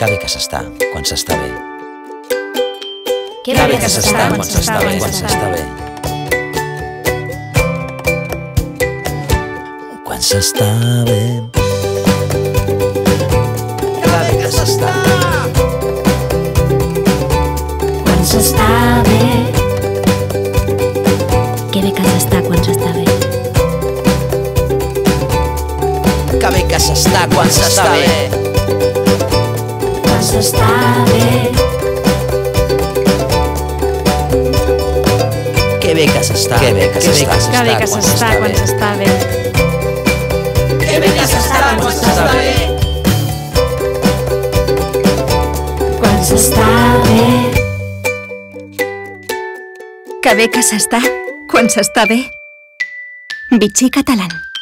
Que bé que s'està quan s'està bé. Que bé que s'està quan s'està bé. Quan s'està bé. Que bé que s'està. Quan s'està bé. Que bé que s'està quan s'està bé. Que bé que s'està quan s'està bé. Quan s'està bé. Que bé que s'està. Que bé que s'està. Que bé que s'està quan s'està bé. Que bé que s'està quan s'està bé. Quan s'està bé. Que bé que s'està quan s'està bé. Vichy Catalán.